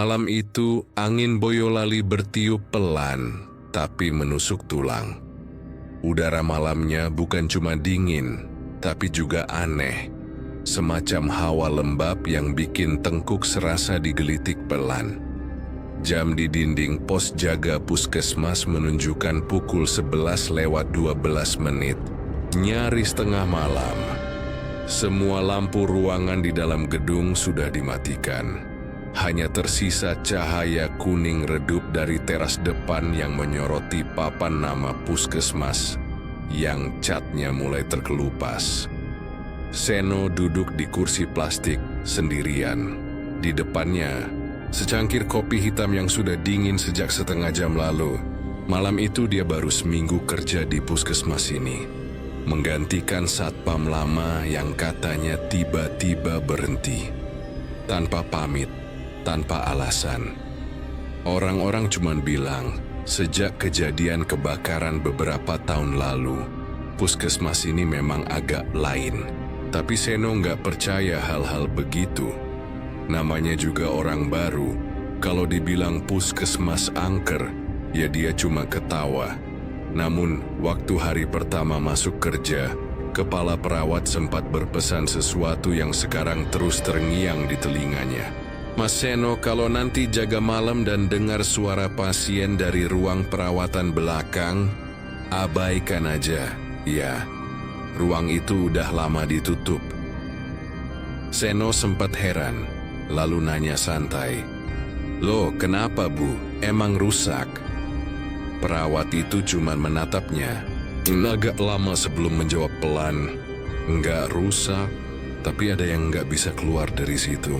Malam itu, angin Boyolali bertiup pelan, tapi menusuk tulang. Udara malamnya bukan cuma dingin, tapi juga aneh. Semacam hawa lembab yang bikin tengkuk serasa digelitik pelan. Jam di dinding pos jaga puskesmas menunjukkan pukul 11:12 menit. Nyaris tengah malam. Semua lampu ruangan di dalam gedung sudah dimatikan. Hanya tersisa cahaya kuning redup dari teras depan yang menyoroti papan nama puskesmas yang catnya mulai terkelupas. Seno duduk di kursi plastik sendirian. Di depannya, secangkir kopi hitam yang sudah dingin sejak setengah jam lalu. Malam itu dia baru seminggu kerja di puskesmas ini, menggantikan satpam lama yang katanya tiba-tiba berhenti. Tanpa pamit, tanpa alasan. Orang-orang cuma bilang, sejak kejadian kebakaran beberapa tahun lalu, puskesmas ini memang agak lain. Tapi Seno nggak percaya hal-hal begitu. Namanya juga orang baru. Kalau dibilang puskesmas angker, ya dia cuma ketawa. Namun, waktu hari pertama masuk kerja, kepala perawat sempat berpesan sesuatu yang sekarang terus terngiang di telinganya. Mas Seno, kalau nanti jaga malam dan dengar suara pasien dari ruang perawatan belakang, abaikan aja, ya. Ruang itu udah lama ditutup. Seno sempat heran, lalu nanya santai, "Loh, kenapa Bu? Emang rusak?" Perawat itu cuma menatapnya. Agak lama sebelum menjawab pelan, "Nggak rusak, tapi ada yang nggak bisa keluar dari situ."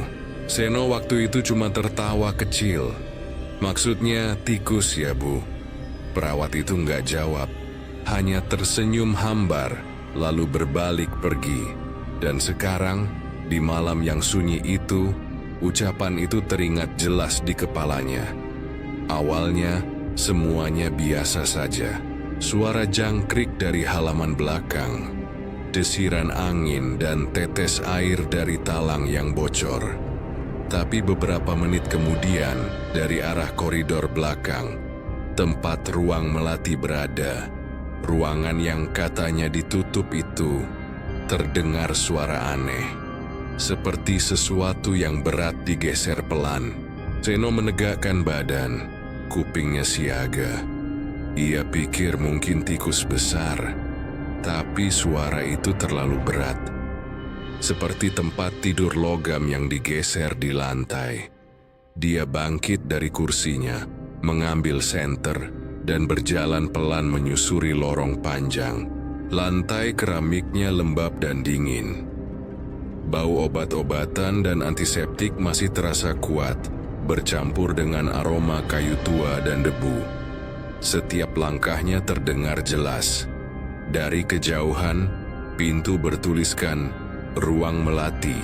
Seno waktu itu cuma tertawa kecil. "Maksudnya tikus ya Bu?" Perawat itu nggak jawab, hanya tersenyum hambar, lalu berbalik pergi. Dan sekarang, di malam yang sunyi itu, ucapan itu teringat jelas di kepalanya. Awalnya, semuanya biasa saja. Suara jangkrik dari halaman belakang, desiran angin dan tetes air dari talang yang bocor. Tapi beberapa menit kemudian, dari arah koridor belakang, tempat ruang melati berada, ruangan yang katanya ditutup itu, terdengar suara aneh. Seperti sesuatu yang berat digeser pelan. Seno menegakkan badan, kupingnya siaga. Ia pikir mungkin tikus besar, tapi suara itu terlalu berat. Seperti tempat tidur logam yang digeser di lantai. Dia bangkit dari kursinya, mengambil senter, dan berjalan pelan menyusuri lorong panjang. Lantai keramiknya lembab dan dingin. Bau obat-obatan dan antiseptik masih terasa kuat, bercampur dengan aroma kayu tua dan debu. Setiap langkahnya terdengar jelas. Dari kejauhan, pintu bertuliskan "Ruang Melati",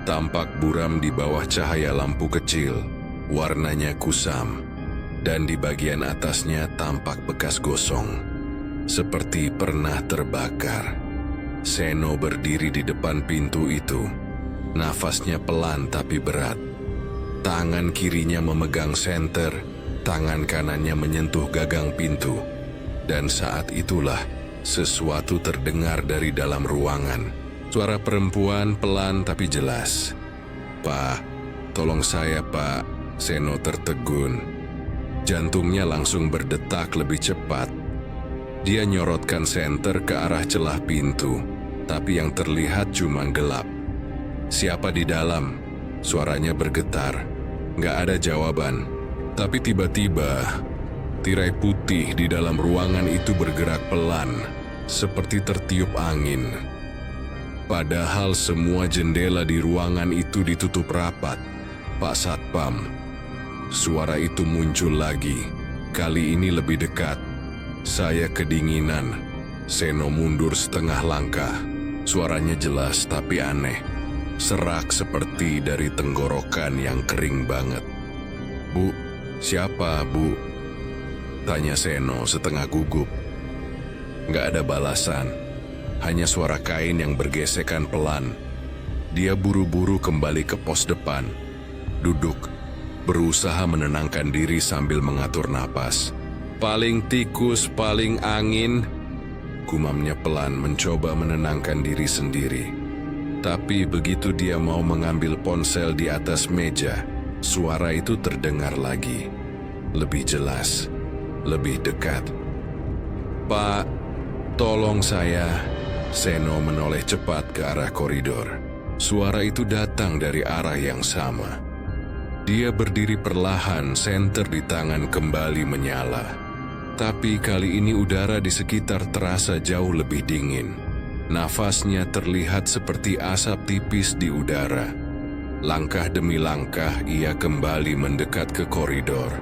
tampak buram di bawah cahaya lampu kecil, warnanya kusam, dan di bagian atasnya tampak bekas gosong, seperti pernah terbakar. Seno berdiri di depan pintu itu, nafasnya pelan tapi berat. Tangan kirinya memegang senter, tangan kanannya menyentuh gagang pintu, dan saat itulah sesuatu terdengar dari dalam ruangan. Suara perempuan pelan tapi jelas. "Pak, tolong saya Pak." Seno tertegun. Jantungnya langsung berdetak lebih cepat. Dia nyorotkan senter ke arah celah pintu, tapi yang terlihat cuma gelap. "Siapa di dalam?" Suaranya bergetar. Nggak ada jawaban. Tapi tiba-tiba, tirai putih di dalam ruangan itu bergerak pelan, seperti tertiup angin. Padahal semua jendela di ruangan itu ditutup rapat. "Pak Satpam." Suara itu muncul lagi, kali ini lebih dekat. "Saya kedinginan." Seno mundur setengah langkah. Suaranya jelas tapi aneh. Serak seperti dari tenggorokan yang kering banget. "Bu, siapa Bu?" tanya Seno setengah gugup. Nggak ada balasan. Hanya suara kain yang bergesekan pelan. Dia buru-buru kembali ke pos depan. Duduk. berusaha menenangkan diri sambil mengatur napas. Paling tikus, paling angin, gumamnya pelan mencoba menenangkan diri sendiri. Tapi begitu dia mau mengambil ponsel di atas meja, suara itu terdengar lagi. Lebih jelas, lebih dekat. "Pak, tolong saya." Seno menoleh cepat ke arah koridor. Suara itu datang dari arah yang sama. Dia berdiri perlahan, senter di tangan kembali menyala. Tapi kali ini udara di sekitar terasa jauh lebih dingin. Nafasnya terlihat seperti asap tipis di udara. Langkah demi langkah ia kembali mendekat ke koridor.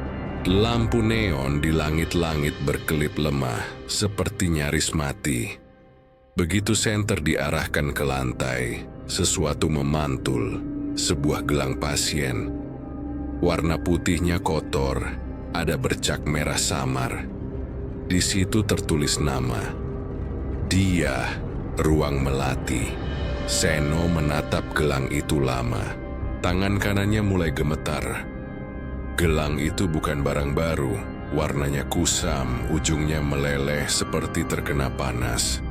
Lampu neon di langit-langit berkelip lemah, seperti nyaris mati. Begitu senter diarahkan ke lantai, sesuatu memantul, sebuah gelang pasien. Warna putihnya kotor, ada bercak merah samar. Di situ tertulis nama. Dia, Ruang Melati. Seno menatap gelang itu lama. Tangan kanannya mulai gemetar. Gelang itu bukan barang baru. Warnanya kusam, ujungnya meleleh seperti terkena panas.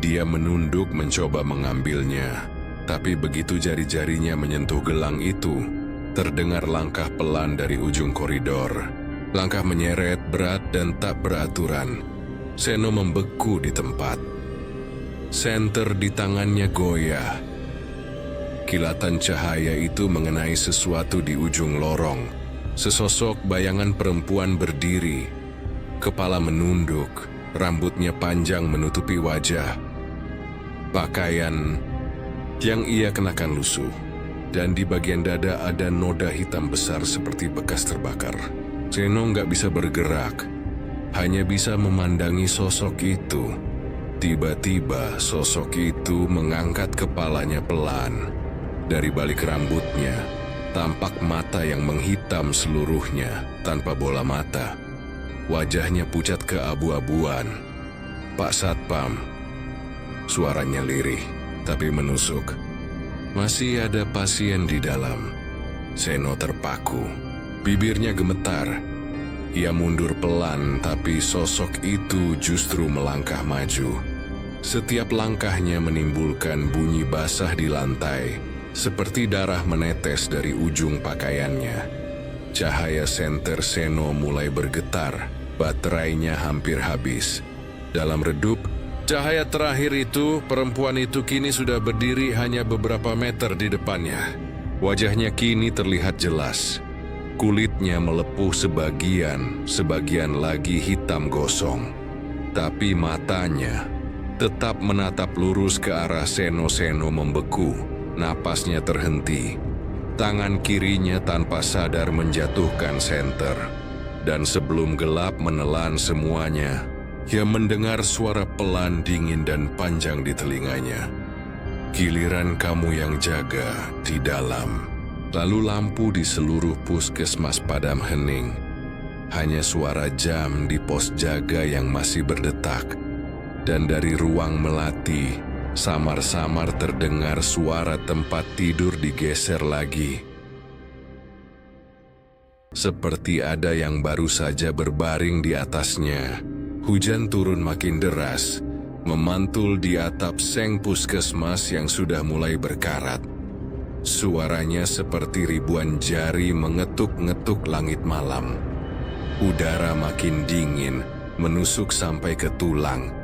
Dia menunduk mencoba mengambilnya. Tapi begitu jari-jarinya menyentuh gelang itu, terdengar langkah pelan dari ujung koridor. Langkah menyeret, berat dan tak beraturan. Seno membeku di tempat. Senter di tangannya goyah. Kilatan cahaya itu mengenai sesuatu di ujung lorong. Sesosok bayangan perempuan berdiri. Kepala menunduk, rambutnya panjang menutupi wajah. Pakaian yang ia kenakan lusuh, dan di bagian dada ada noda hitam besar seperti bekas terbakar. Seno nggak bisa bergerak, hanya bisa memandangi sosok itu. Tiba-tiba sosok itu mengangkat kepalanya pelan. Dari balik rambutnya, tampak mata yang menghitam seluruhnya tanpa bola mata. Wajahnya pucat keabu-abuan. "Pak Satpam." Suaranya lirih, tapi menusuk. "Masih ada pasien di dalam." Seno terpaku. Bibirnya gemetar. Ia mundur pelan, tapi sosok itu justru melangkah maju. Setiap langkahnya menimbulkan bunyi basah di lantai, seperti darah menetes dari ujung pakaiannya. Cahaya senter Seno mulai bergetar, baterainya hampir habis. Dalam redup, cahaya terakhir itu, perempuan itu kini sudah berdiri hanya beberapa meter di depannya. Wajahnya kini terlihat jelas. Kulitnya melepuh sebagian lagi hitam gosong. Tapi matanya tetap menatap lurus ke arah Seno. Seno membeku, napasnya terhenti. Tangan kirinya tanpa sadar menjatuhkan senter. Dan sebelum gelap menelan semuanya, ia mendengar suara pelan, dingin dan panjang di telinganya. "Giliran kamu yang jaga di dalam." Lalu lampu di seluruh puskesmas padam hening. Hanya suara jam di pos jaga yang masih berdetak. Dan dari Ruang Melati, samar-samar terdengar suara tempat tidur digeser lagi. Seperti ada yang baru saja berbaring di atasnya. Hujan turun makin deras, memantul di atap seng puskesmas yang sudah mulai berkarat. Suaranya seperti ribuan jari mengetuk-ngetuk langit malam. Udara makin dingin, menusuk sampai ke tulang.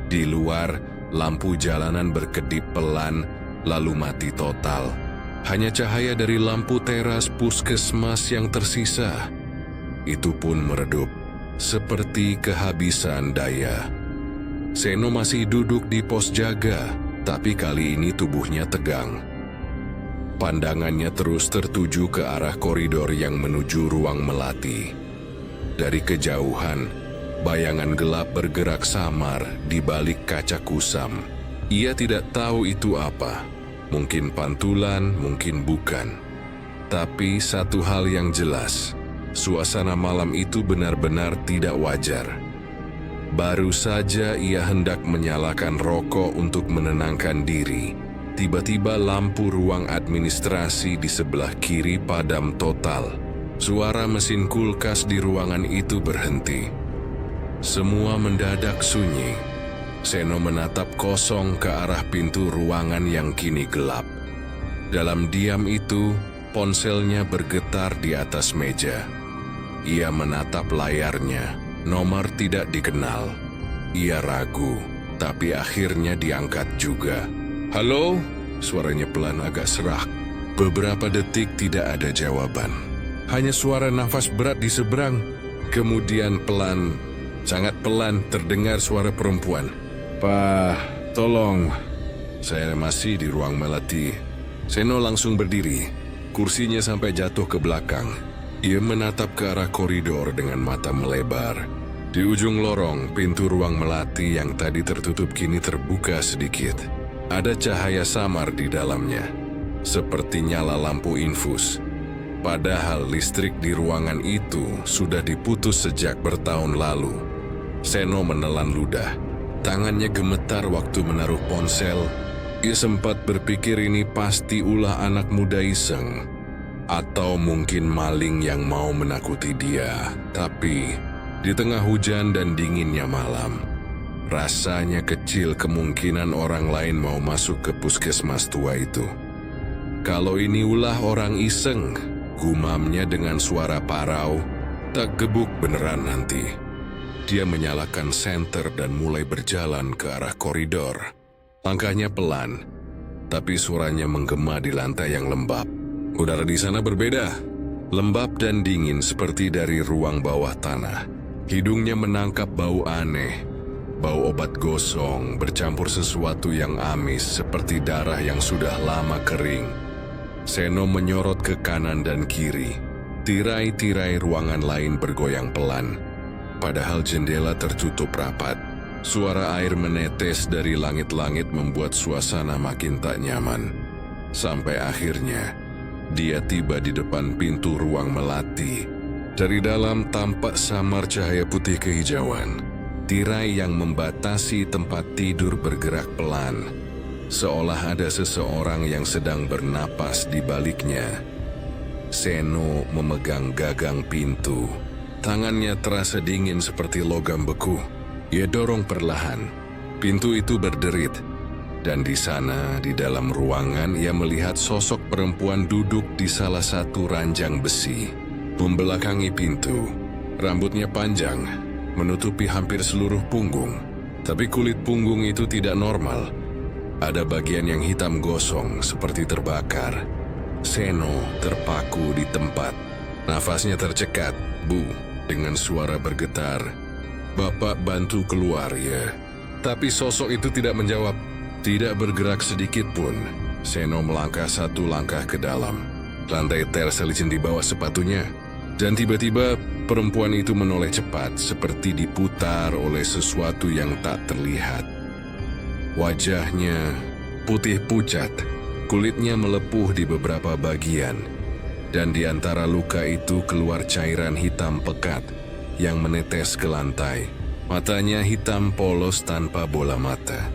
Di luar, lampu jalanan berkedip pelan, lalu mati total. Hanya cahaya dari lampu teras puskesmas yang tersisa. Itu pun meredup, seperti kehabisan daya. Seno masih duduk di pos jaga, tapi kali ini tubuhnya tegang. Pandangannya terus tertuju ke arah koridor yang menuju Ruang Melati. Dari kejauhan, bayangan gelap bergerak samar di balik kaca kusam. Ia tidak tahu itu apa. Mungkin pantulan, mungkin bukan. Tapi satu hal yang jelas, suasana malam itu benar-benar tidak wajar. Baru saja ia hendak menyalakan rokok untuk menenangkan diri. Tiba-tiba lampu ruang administrasi di sebelah kiri padam total. Suara mesin kulkas di ruangan itu berhenti. Semua mendadak sunyi. Seno menatap kosong ke arah pintu ruangan yang kini gelap. Dalam diam itu, ponselnya bergetar di atas meja. Ia menatap layarnya, nomor tidak dikenal. Ia ragu, tapi akhirnya diangkat juga. "Halo?" Suaranya pelan agak serak. Beberapa detik tidak ada jawaban. Hanya suara nafas berat di seberang. Kemudian pelan, sangat pelan terdengar suara perempuan. "Pak, tolong." "Saya masih di ruang Melati." Seno langsung berdiri. Kursinya sampai jatuh ke belakang. Ia menatap ke arah koridor dengan mata melebar. Di ujung lorong, pintu ruang Melati yang tadi tertutup kini terbuka sedikit. Ada cahaya samar di dalamnya, seperti nyala lampu infus. Padahal listrik di ruangan itu sudah diputus sejak bertahun lalu. Seno menelan ludah. Tangannya gemetar waktu menaruh ponsel. Ia sempat berpikir ini pasti ulah anak muda iseng. Atau mungkin maling yang mau menakuti dia. Tapi di tengah hujan dan dinginnya malam, rasanya kecil kemungkinan orang lain mau masuk ke puskesmas tua itu. Kalau ini ulah orang iseng, gumamnya dengan suara parau, tak gebuk beneran nanti. Dia menyalakan senter dan mulai berjalan ke arah koridor. Langkahnya pelan, tapi suaranya menggema di lantai yang lembab. Udara di sana berbeda, lembab dan dingin seperti dari ruang bawah tanah. Hidungnya menangkap bau aneh. Bau obat gosong bercampur sesuatu yang amis seperti darah yang sudah lama kering. Seno menyorot ke kanan dan kiri. Tirai-tirai ruangan lain bergoyang pelan. Padahal jendela tertutup rapat. Suara air menetes dari langit-langit membuat suasana makin tak nyaman. Sampai akhirnya, dia tiba di depan pintu ruang Melati. Dari dalam tampak samar cahaya putih kehijauan. Tirai yang membatasi tempat tidur bergerak pelan, seolah ada seseorang yang sedang bernapas di baliknya. Seno memegang gagang pintu. Tangannya terasa dingin seperti logam beku. Ia dorong perlahan. Pintu itu berderit. Dan di sana, di dalam ruangan, ia melihat sosok perempuan duduk di salah satu ranjang besi. Membelakangi pintu. Rambutnya panjang, menutupi hampir seluruh punggung. Tapi kulit punggung itu tidak normal. Ada bagian yang hitam gosong seperti terbakar. Seno terpaku di tempat. Nafasnya tercekat. "Bu," dengan suara bergetar. "Bapak bantu keluar ya." Tapi sosok itu tidak menjawab. Tidak bergerak sedikit pun. Seno melangkah satu langkah ke dalam. Lantai tersa licin di bawah sepatunya. Dan tiba-tiba perempuan itu menoleh cepat, seperti diputar oleh sesuatu yang tak terlihat. Wajahnya putih pucat, kulitnya melepuh di beberapa bagian, dan di antara luka itu keluar cairan hitam pekat yang menetes ke lantai. Matanya hitam polos tanpa bola mata,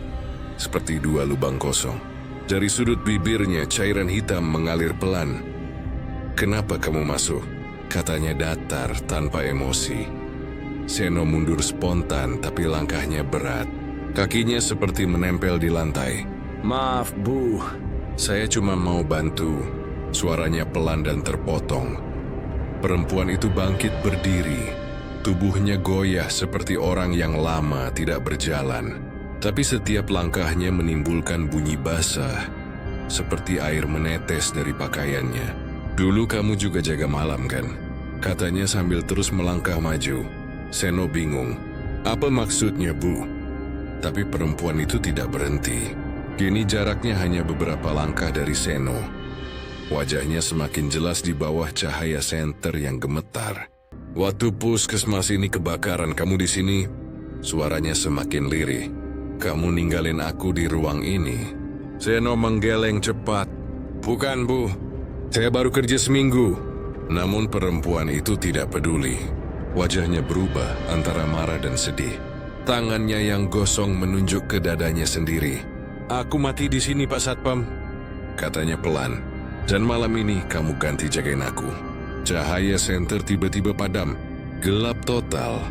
seperti dua lubang kosong. Dari sudut bibirnya cairan hitam mengalir pelan. "Kenapa kamu masuk?" katanya datar tanpa emosi. Seno mundur spontan tapi langkahnya berat. Kakinya seperti menempel di lantai. "Maaf, Bu. Saya cuma mau bantu." Suaranya pelan dan terpotong. Perempuan itu bangkit berdiri. Tubuhnya goyah seperti orang yang lama tidak berjalan. Tapi setiap langkahnya menimbulkan bunyi basah, seperti air menetes dari pakaiannya. "Dulu kamu juga jaga malam kan?" katanya sambil terus melangkah maju. Seno bingung. Apa maksudnya, Bu? Tapi perempuan itu tidak berhenti. Kini jaraknya hanya beberapa langkah dari Seno. Wajahnya semakin jelas di bawah cahaya senter yang gemetar. "Waktu puskesmas ini kebakaran, kamu di sini?" Suaranya semakin lirih. "Kamu ninggalin aku di ruang ini?" Seno menggeleng cepat. "Bukan, Bu. Saya baru kerja seminggu." Namun perempuan itu tidak peduli. Wajahnya berubah antara marah dan sedih. Tangannya yang gosong menunjuk ke dadanya sendiri. Aku mati di sini, Pak Satpam, katanya pelan. Dan malam ini kamu ganti jagain aku. Cahaya senter tiba-tiba padam, gelap total.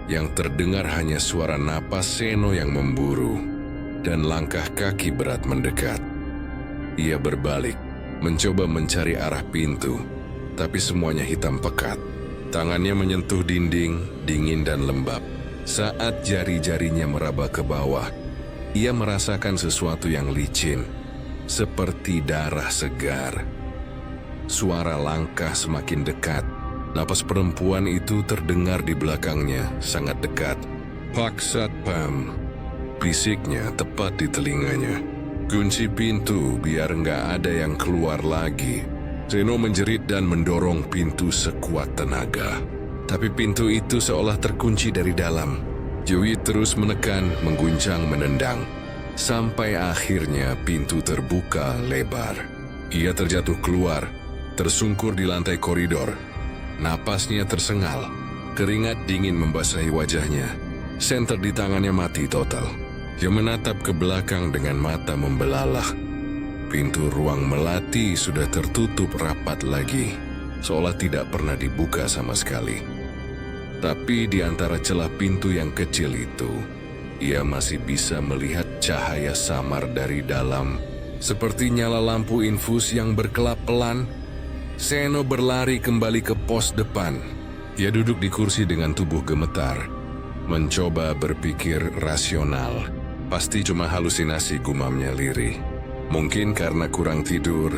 Yang terdengar hanya suara napas Seno yang memburu dan langkah kaki berat mendekat. Ia berbalik, mencoba mencari arah pintu, tapi semuanya hitam pekat. Tangannya menyentuh dinding, dingin dan lembab. Saat jari-jarinya meraba ke bawah, ia merasakan sesuatu yang licin, seperti darah segar. Suara langkah semakin dekat. Napas perempuan itu terdengar di belakangnya, sangat dekat. Pak Satpam, bisiknya tepat di telinganya. Kunci pintu biar nggak ada yang keluar lagi. Seno menjerit dan mendorong pintu sekuat tenaga. Tapi pintu itu seolah terkunci dari dalam. Joey terus menekan, mengguncang, menendang. Sampai akhirnya pintu terbuka lebar. Ia terjatuh keluar, tersungkur di lantai koridor. Napasnya tersengal, keringat dingin membasahi wajahnya. Senter di tangannya mati total. Dia menatap ke belakang dengan mata membelalak. Pintu ruang melati sudah tertutup rapat lagi, seolah tidak pernah dibuka sama sekali. Tapi di antara celah pintu yang kecil itu, ia masih bisa melihat cahaya samar dari dalam, seperti nyala lampu infus yang berkelap pelan. Seno berlari kembali ke pos depan. Ia duduk di kursi dengan tubuh gemetar, mencoba berpikir rasional. Pasti cuma halusinasi, gumamnya lirih. Mungkin karena kurang tidur.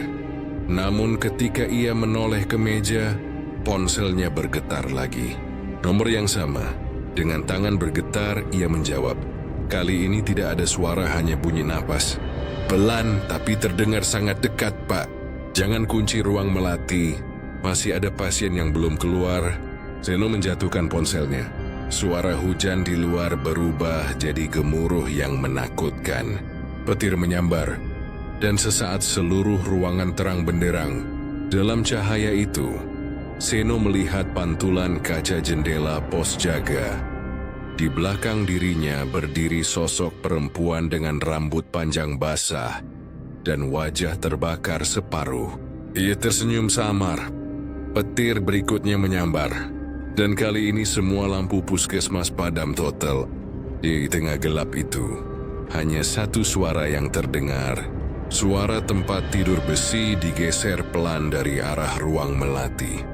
Namun ketika ia menoleh ke meja, ponselnya bergetar lagi. Nomor yang sama. Dengan tangan bergetar, ia menjawab. Kali ini tidak ada suara, hanya bunyi napas. Pelan tapi terdengar sangat dekat, Pak. Jangan kunci ruang melati. Masih ada pasien yang belum keluar. Seno menjatuhkan ponselnya. Suara hujan di luar berubah jadi gemuruh yang menakutkan. Petir menyambar. Dan sesaat seluruh ruangan terang benderang. Dalam cahaya itu, Seno melihat pantulan kaca jendela pos jaga. Di belakang dirinya berdiri sosok perempuan dengan rambut panjang basah dan wajah terbakar separuh. Ia tersenyum samar. Petir berikutnya menyambar. Dan kali ini semua lampu puskesmas padam total. Di tengah gelap itu, hanya satu suara yang terdengar. Suara tempat tidur besi digeser pelan dari arah ruang melati.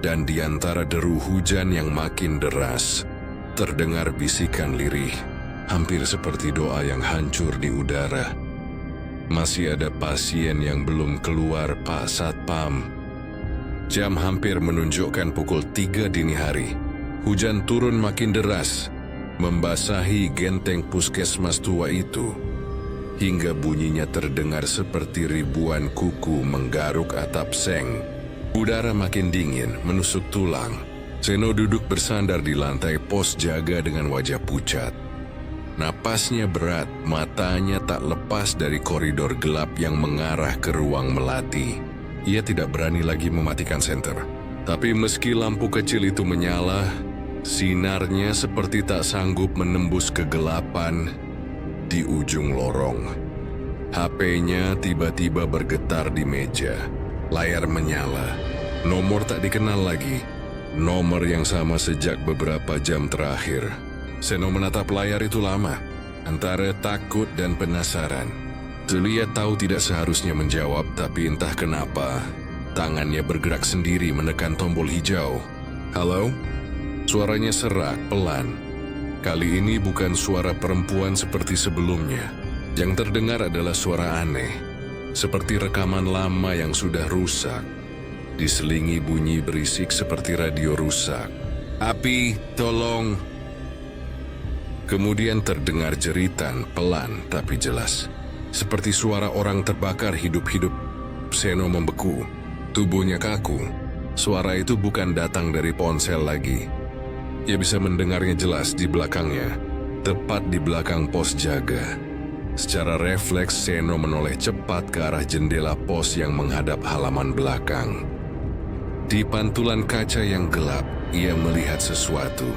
Dan di antara deru hujan yang makin deras, terdengar bisikan lirih, hampir seperti doa yang hancur di udara. Masih ada pasien yang belum keluar, Pak Satpam. Jam hampir menunjukkan pukul 3 dini hari. Hujan turun makin deras, membasahi genteng puskesmas tua itu. Hingga bunyinya terdengar seperti ribuan kuku menggaruk atap seng. Udara makin dingin, menusuk tulang. Seno duduk bersandar di lantai pos jaga dengan wajah pucat. Napasnya berat, matanya tak lepas dari koridor gelap yang mengarah ke ruang melati. Ia tidak berani lagi mematikan senter. Tapi meski lampu kecil itu menyala, sinarnya seperti tak sanggup menembus kegelapan di ujung lorong. HP-nya tiba-tiba bergetar di meja. Layar menyala. Nomor tak dikenal lagi. Nomor yang sama sejak beberapa jam terakhir. Seno menatap layar itu lama, antara takut dan penasaran. Julia tahu tidak seharusnya menjawab, tapi entah kenapa, tangannya bergerak sendiri menekan tombol hijau. Halo? Suaranya serak, pelan. Kali ini bukan suara perempuan seperti sebelumnya. Yang terdengar adalah suara aneh, seperti rekaman lama yang sudah rusak. Diselingi bunyi berisik seperti radio rusak. Api, tolong! Kemudian terdengar jeritan pelan tapi jelas. Seperti suara orang terbakar hidup-hidup. Seno membeku. Tubuhnya kaku. Suara itu bukan datang dari ponsel lagi. Ia bisa mendengarnya jelas di belakangnya. Tepat di belakang pos jaga. Secara refleks Seno menoleh cepat ke arah jendela pos yang menghadap halaman belakang. Di pantulan kaca yang gelap, ia melihat sesuatu.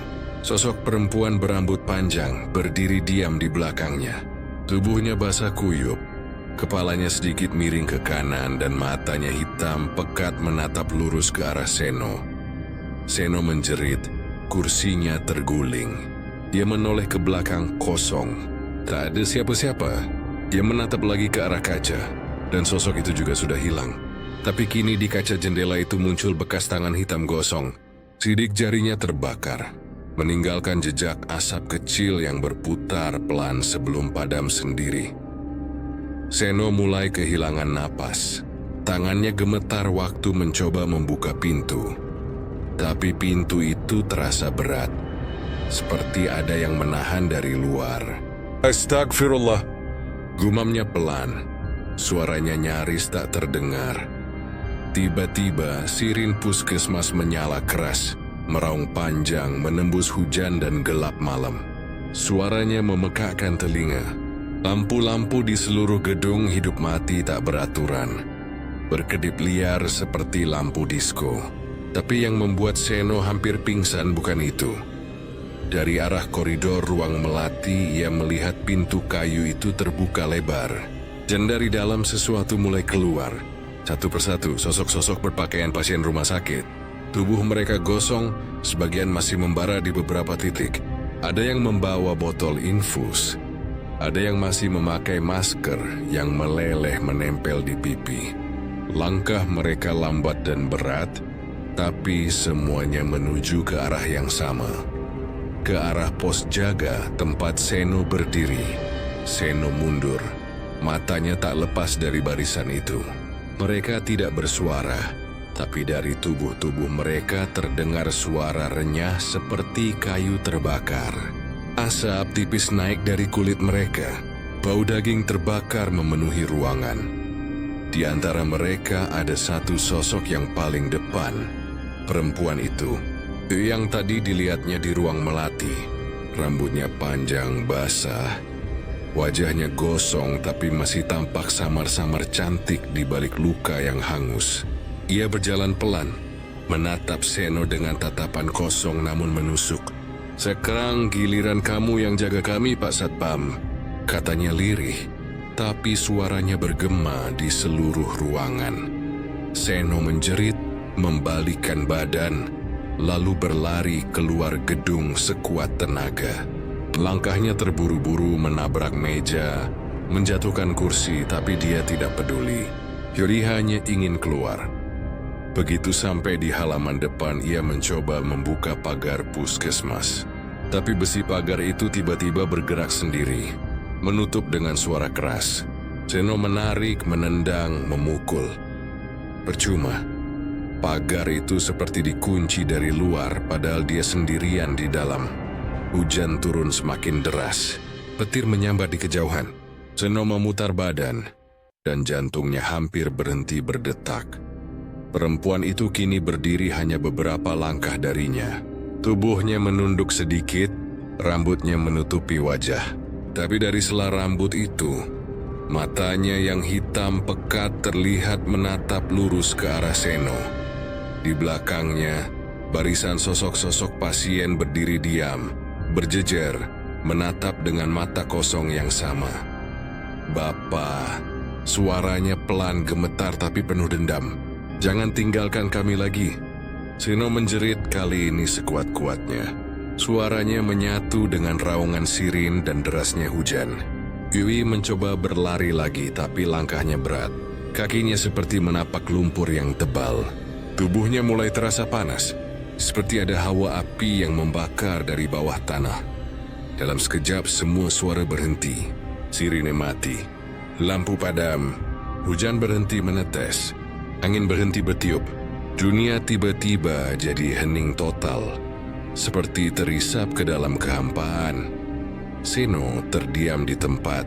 Sosok perempuan berambut panjang berdiri diam di belakangnya. Tubuhnya basah kuyup, kepalanya sedikit miring ke kanan dan matanya hitam pekat menatap lurus ke arah Seno. Seno menjerit, kursinya terguling. Dia menoleh ke belakang kosong. Tak ada siapa-siapa. Dia menatap lagi ke arah kaca, dan sosok itu juga sudah hilang. Tapi kini di kaca jendela itu muncul bekas tangan hitam gosong. Sidik jarinya terbakar, meninggalkan jejak asap kecil yang berputar pelan sebelum padam sendiri. Seno mulai kehilangan napas. Tangannya gemetar waktu mencoba membuka pintu. Tapi pintu itu terasa berat, seperti ada yang menahan dari luar. Astagfirullah, gumamnya pelan. Suaranya nyaris tak terdengar. Tiba-tiba sirin puskesmas menyala keras, meraung panjang menembus hujan dan gelap malam. Suaranya memekakkan telinga. Lampu-lampu di seluruh gedung hidup mati tak beraturan, berkedip liar seperti lampu disko. Tapi yang membuat Seno hampir pingsan bukan itu. Dari arah koridor ruang melati, ia melihat pintu kayu itu terbuka lebar. Dan dari dalam sesuatu mulai keluar. Satu persatu sosok-sosok berpakaian pasien rumah sakit. Tubuh mereka gosong, sebagian masih membara di beberapa titik. Ada yang membawa botol infus. Ada yang masih memakai masker yang meleleh menempel di pipi. Langkah mereka lambat dan berat, tapi semuanya menuju ke arah yang sama. Ke arah pos jaga tempat Seno berdiri. Seno mundur, matanya tak lepas dari barisan itu. Mereka tidak bersuara, tapi dari tubuh-tubuh mereka terdengar suara renyah seperti kayu terbakar. Asap tipis naik dari kulit mereka. Bau daging terbakar memenuhi ruangan. Di antara mereka ada satu sosok yang paling depan. Perempuan itu, yang tadi dilihatnya di ruang melati. Rambutnya panjang basah. Wajahnya gosong tapi masih tampak samar-samar cantik di balik luka yang hangus. Ia berjalan pelan, menatap Seno dengan tatapan kosong namun menusuk. "Sekarang giliran kamu yang jaga kami, Pak Satpam," katanya lirih, tapi suaranya bergema di seluruh ruangan. Seno menjerit, membalikkan badan, lalu berlari keluar gedung sekuat tenaga. Langkahnya terburu-buru menabrak meja, menjatuhkan kursi, tapi dia tidak peduli. Yuri hanya ingin keluar. Begitu sampai di halaman depan, ia mencoba membuka pagar puskesmas. Tapi besi pagar itu tiba-tiba bergerak sendiri, menutup dengan suara keras. Seno menarik, menendang, memukul. Percuma. Pagar itu seperti dikunci dari luar, padahal dia sendirian di dalam. Hujan turun semakin deras. Petir menyambar di kejauhan. Seno memutar badan, dan jantungnya hampir berhenti berdetak. Perempuan itu kini berdiri hanya beberapa langkah darinya. Tubuhnya menunduk sedikit, rambutnya menutupi wajah. Tapi dari sela rambut itu, matanya yang hitam pekat terlihat menatap lurus ke arah Seno. Di belakangnya, barisan sosok-sosok pasien berdiri diam, berjejer, menatap dengan mata kosong yang sama. "Bapak," suaranya pelan gemetar tapi penuh dendam. "Jangan tinggalkan kami lagi." Seno menjerit kali ini sekuat-kuatnya. Suaranya menyatu dengan raungan sirin dan derasnya hujan. Yui mencoba berlari lagi tapi langkahnya berat. Kakinya seperti menapak lumpur yang tebal. Tubuhnya mulai terasa panas, seperti ada hawa api yang membakar dari bawah tanah. Dalam sekejap semua suara berhenti. Sirine mati. Lampu padam. Hujan berhenti menetes. Angin berhenti bertiup. Dunia tiba-tiba jadi hening total. Seperti terisap ke dalam kehampaan. Seno terdiam di tempat.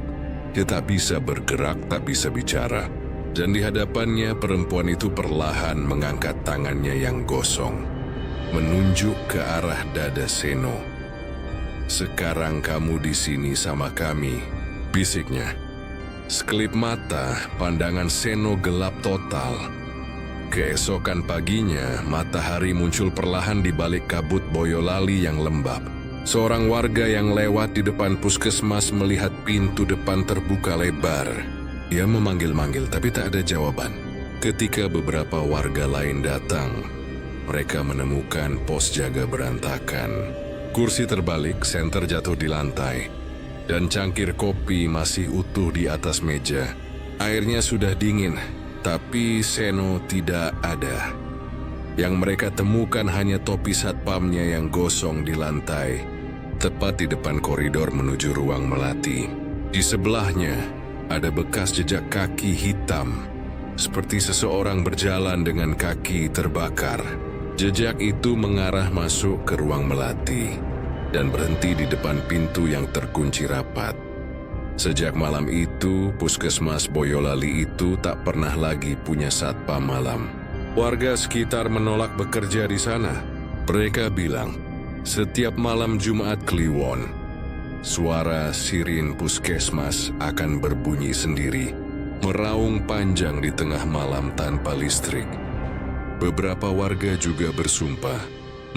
Dia tak bisa bergerak, tak bisa bicara. Dan di hadapannya perempuan itu perlahan mengangkat tangannya yang gosong, menunjuk ke arah dada Seno. "Sekarang kamu di sini sama kami," bisiknya. Sekelip mata, pandangan Seno gelap total. Keesokan paginya, matahari muncul perlahan di balik kabut Boyolali yang lembab. Seorang warga yang lewat di depan puskesmas melihat pintu depan terbuka lebar. Ia memanggil-manggil tapi tak ada jawaban. Ketika beberapa warga lain datang, mereka menemukan pos jaga berantakan. Kursi terbalik, senter jatuh di lantai, dan cangkir kopi masih utuh di atas meja. Airnya sudah dingin, tapi Seno tidak ada. Yang mereka temukan hanya topi satpamnya yang gosong di lantai, tepat di depan koridor menuju ruang melati. Di sebelahnya, ada bekas jejak kaki hitam, seperti seseorang berjalan dengan kaki terbakar. Jejak itu mengarah masuk ke ruang melati dan berhenti di depan pintu yang terkunci rapat. Sejak malam itu, puskesmas Boyolali itu tak pernah lagi punya satpam malam. Warga sekitar menolak bekerja di sana. Mereka bilang, setiap malam Jumat Kliwon, suara sirin puskesmas akan berbunyi sendiri, meraung panjang di tengah malam tanpa listrik. Beberapa warga juga bersumpah,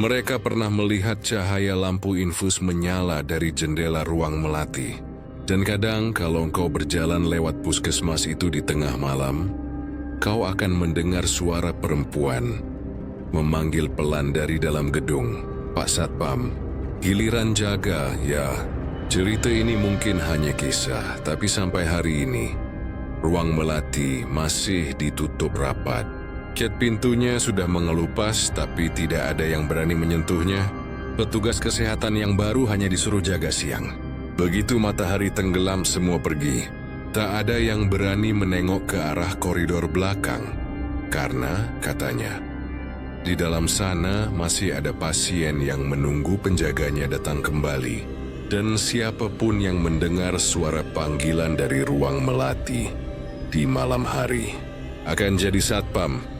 mereka pernah melihat cahaya lampu infus menyala dari jendela ruang melati. Dan kadang kalau engkau berjalan lewat puskesmas itu di tengah malam, kau akan mendengar suara perempuan memanggil pelan dari dalam gedung, "Pak Satpam." Giliran jaga, ya. Cerita ini mungkin hanya kisah, tapi sampai hari ini, ruang melati masih ditutup rapat. Cat pintunya sudah mengelupas, tapi tidak ada yang berani menyentuhnya. Petugas kesehatan yang baru hanya disuruh jaga siang. Begitu matahari tenggelam, semua pergi. Tak ada yang berani menengok ke arah koridor belakang, karena, katanya, di dalam sana masih ada pasien yang menunggu penjaganya datang kembali. Dan siapapun yang mendengar suara panggilan dari ruang melati di malam hari akan jadi satpam